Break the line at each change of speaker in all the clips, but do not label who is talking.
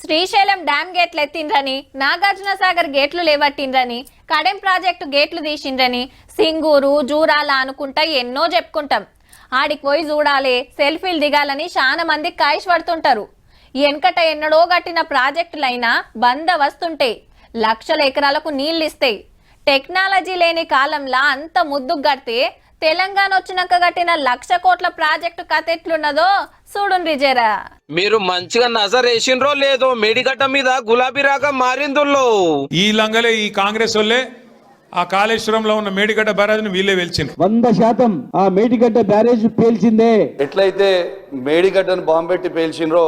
Srisailam dam గేట్లు ఎత్తిండ్రని, నాగార్జున సాగర్ గేట్లు లేవట్టిండ్రని, Kadem project గేట్లు తీసిండ్రని, సింగూరు జూరాల అనుకుంటా ఎన్నో చెప్పుకుంటాం. ఆడికి పోయి చూడాలి, సెల్ఫీలు దిగాలని చాలా మంది కాయిష్ పడుతుంటారు. వెనకట ఎన్నడో గట్టిన ప్రాజెక్టులైనా బంద వస్తుంటాయి, లక్షల ఎకరాలకు నీళ్లు ఇస్తాయి. టెక్నాలజీ లేని కాలంలో అంత ముద్దుకు గడితే తెలంగాణ వచ్చినాక కట్టిన 1,00,000 కోట్ల ప్రాజెక్టు కథ ఎట్లున్నదో చూడుండ్రి జరా.
మీరు మంచిగా నజర్ వేసిండ్రో లేదో మేడిగడ్డ మీద గులాబీ రాగం మారిందుల్లో.
ఈ లంగలే ఈ కాంగ్రెస్ వాళ్ళే ఆ కాళేశ్వరంలో ఉన్న మేడిగడ్డ బ్యారేజ్ ను వీళ్ళే వెలిచిండ్రు.
100% ఆ మేడిగడ్డ బ్యారేజ్ పేల్చిందే.
ఎట్లయితే మేడిగడ్డను బాంబు పెట్టి పేల్చిండ్రో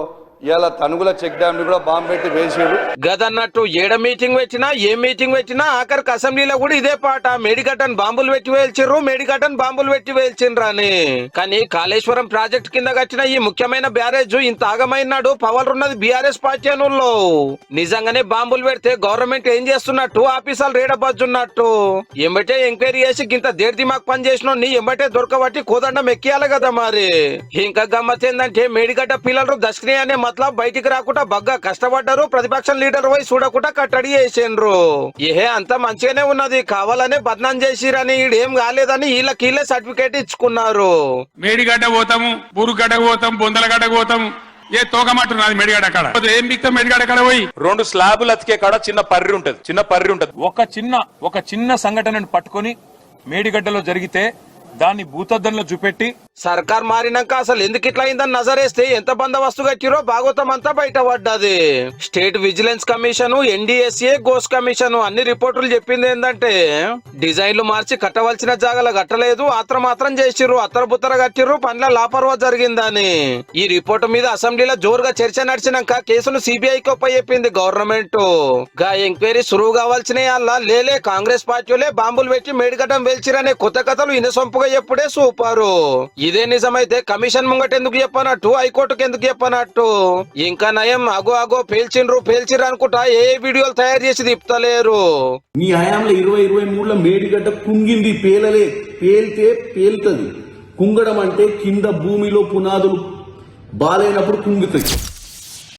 ఇలా తనుగుల చెక్ డ్యామ్ ని కూడా బాంబు పెట్టి పేల్చిండ్రు.
గదన్నట్టు ఏడ మీటింగ్ పెట్టినా ఏ మీటింగ్ పెట్టినా ఆఖరికి అసెంబ్లీలో కూడా ఇదే పాట, మేడిగడ్డను బాంబులు పెట్టి వేల్చిర్రు, మేడిగడ్డను బాంబులు పెట్టి వేల్చిండ్రు అని. కానీ కాళేశ్వరం ప్రాజెక్ట్ కింద కట్టిన ఈ ముఖ్యమైన బ్యారేజ్ ఇంత ఆగమైనాడు పవర్ ఉన్నది బీఆర్ఎస్ పార్టీ అనుల్లో. నిజంగానే బాంబులు పెడితే గవర్నమెంట్ ఏం చేస్తున్నట్టు, ఆఫీసర్లు రేడబజ్జున్నట్టు. ఎంబటే ఎంక్వైరీ చేసి ఇంత దేర్ దిమాగ్ పని చేసిన ఎంబటే దొరకబట్టి కోదండం ఎక్కియాలి కదా మరి. ఇంకా గమ్మత్ ఏందంటే మేడిగడ్డ పిల్లలు దశని అనే మతలబ్ బయటికి రాకుండా బగ్గా కష్టపడ్డారు, ప్రతిపక్ష లీడర్ పోయి చూడకుండా కట్టడి చేసిండ్రు. ఏహే అంత మంచిగానే ఉన్నది, కావాలనే బద్నాం చేసిరని ఈడేం కాలేదని వీళ్ళ సర్టిఫికేట్ ఇచ్చుకున్నారు.
మేడిగడ్డ పోతాము, బూరుగడ్డ పోతాం, బొందలగడ్డ పోతాం, ఏ తోకమంటున్నది మేడిగడ్డ కాడ ఏం బిక్తాం. మేడిగడ్డ కాడ పోయి
2 స్లాబులు అతికే కాడ చిన్న పర్రి ఉంటది.
ఒక చిన్న సంఘటనను పట్టుకొని మేడిగడ్డలో జరిగితే దాన్ని భూతద్దంలో చూపెట్టి
సర్కార్ మారినాక అసలు ఎందుకు ఇట్లా అయిందని నజరేస్తే ఎంత బందోబస్తు కట్టిరో భాగవతం అంతా బయటపడ్డది. State vigilance commission, NDSA, Ghose commission అన్ని రిపోర్టులు చెప్పింది ఏంటంటే డిజైన్లు మార్చి కట్టవలసిన జాగాలో కట్టలేదు, మాత్రం చేసిర్రు, అత్తరబుత్తర కట్టిర్రు, పనిలో లాపర్వా జరిగిందని. ఈ రిపోర్టు మీద అసెంబ్లీలో జోరుగా చర్చ నడిచినాక కేసును సిబిఐకి ఒప్పచెప్పింది గవర్నమెంట్. గా ఎంక్వైరీ సురువు కావాల్సిన లేలే కాంగ్రెస్ పార్టీలే బాంబులు పెట్టి మేడిగడ్డం వెల్చిరనే కొత్త కథలు ఇనసొంపుగా ఎప్పుడే సూపరు. ఇదే నిజమైతే కమిషన్ ముంగట ఎందుకు చెప్పనట్టు, హైకోర్టుకు ఎందుకు చెప్పనట్టు. ఇంకా నయం అగో పేల్చిండ్రు అనుకుంటా ఏ వీడియోలు తయారు చేసి తిప్పుతలేరు.
మీ హయాంలో 2023లో మేడిగడ్డ కుంగింది, పేలుతుంది. కుంగడం అంటే కింద భూమిలో పునాదులు బాలైనప్పుడు కుంగుతుంది.